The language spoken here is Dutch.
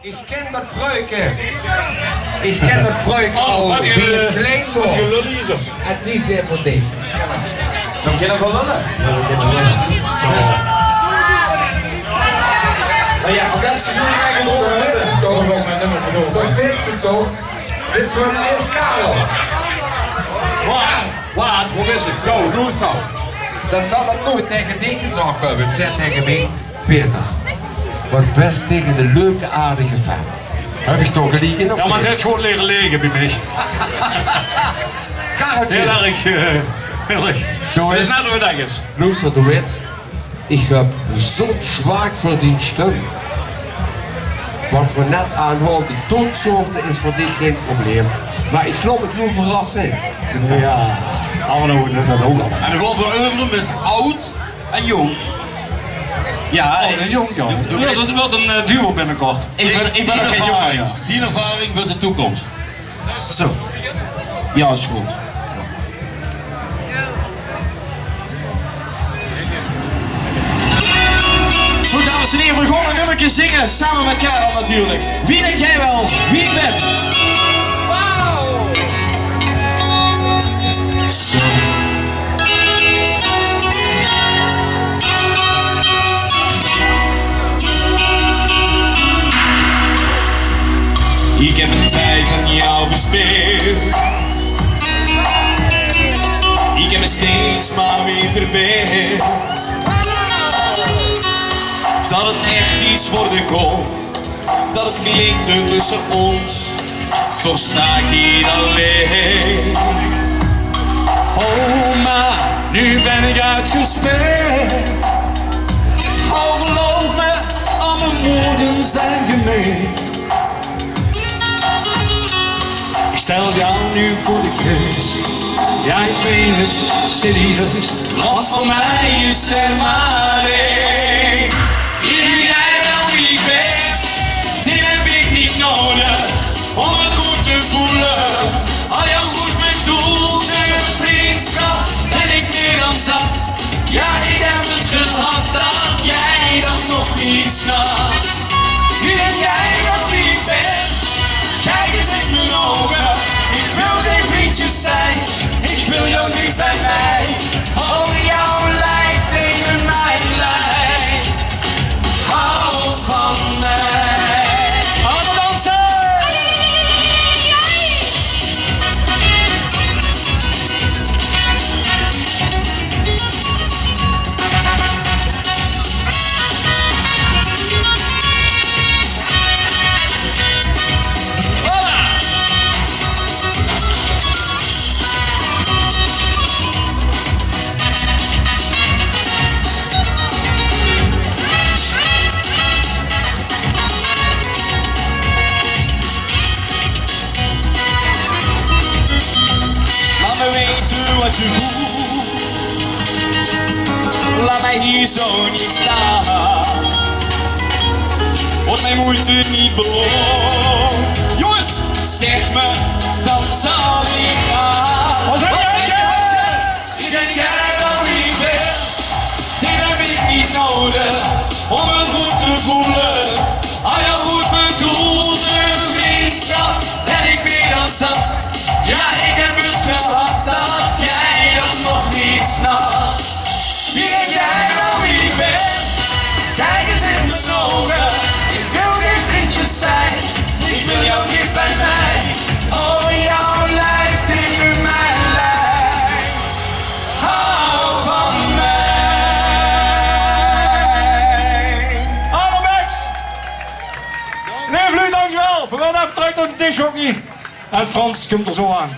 Ik ken dat vrouwke. Ik ken dat vrouwke al wie een klein wordt. En die is voor dich. Zou ik je van lullen? Ja, we kennen lullen. Zo. Maar ja, op dat seizoen ga ik hem Dat weet ze toch? Dit is voor de eerste Karel. Wat? Hoe is het? Go, doe het zo. Dat zal dat nooit tegen dich gezegd hebben. Het zegt tegen mij, Peter. Wat best tegen de leuke, aardige vent. Heb ik toch geliegen of Ja, maar niet? dit gewoon leren liggen bij mij. Kareltje. Heel erg. Dat is net wat dat is. Luister, du weet, ik heb zo'n zwaar verdiend steun. Wat voor net aanhouden, de doodsoorten is voor dich geen probleem. Maar ik geloof het nu verrassen. Ja, allemaal dat ook allemaal. En gewoon voor oeuveren met oud en jong. Ja, een jong kan. Het wordt een duo binnenkort. Ik ben nog geen jongen, ja. Die ervaring wordt de toekomst. Zo. Ja, is goed. Goed, dames en heren, we gaan een nummertje zingen, samen met Karel natuurlijk. Wie denk jij wel? Wie ik ben? Wauw! Zo. Ik heb een tijd aan jou verspeeld. Ik heb me steeds maar weer verbeeld dat het echt iets worden kon, dat het klinkte tussen ons, toch sta ik hier alleen. Oh, maar nu ben ik uitgespeeld. Oh, geloof me, al mijn woorden zijn gemeend. Ik stel jou nu voor de keus. Ja, ik meen het serieus. Want voor mij is er maar één. Wie jij wel wie ik ben, dit heb ik niet nodig om het goed te voelen. Al jouw goed bedoelde vriendschap ben ik meer dan zat. Ja, ik heb het gehad dat jij dat nog niet snapt. Wie ben jij wel wie ik ben? Kijk eens in mijn ogen. Ik wil geen vriendjes zijn. Ik wil jou niet bij mij. Oh, jouw lijf tegen mijn lijf. Hou van mij. Allemaal dansen! Weten wat je voelt. Laat mij hier zo niet staan. Wordt mijn moeite niet beloond. Jongens, zeg me, dan zal ik gaan. Wat denk jij wel wie ik ben? Dit heb ik niet nodig om het goed te voelen. Al jouw goed bedoelde vriendschap ben ik weer dan zat. Ja, ik heb het gehad dat jij dat nog niet snapt. Wie denk jij wel wie ik ben? Kijk eens in mijn ogen. Ik wil geen vriendjes zijn. Ik wil jou niet bij mij. Oh, jouw lijf tegen mijn lijf. Hou van mij. Jarno Bex! Meneer Vlu, dankjewel. We gaan even terug naar de dishockey. En Frans komt er zo aan.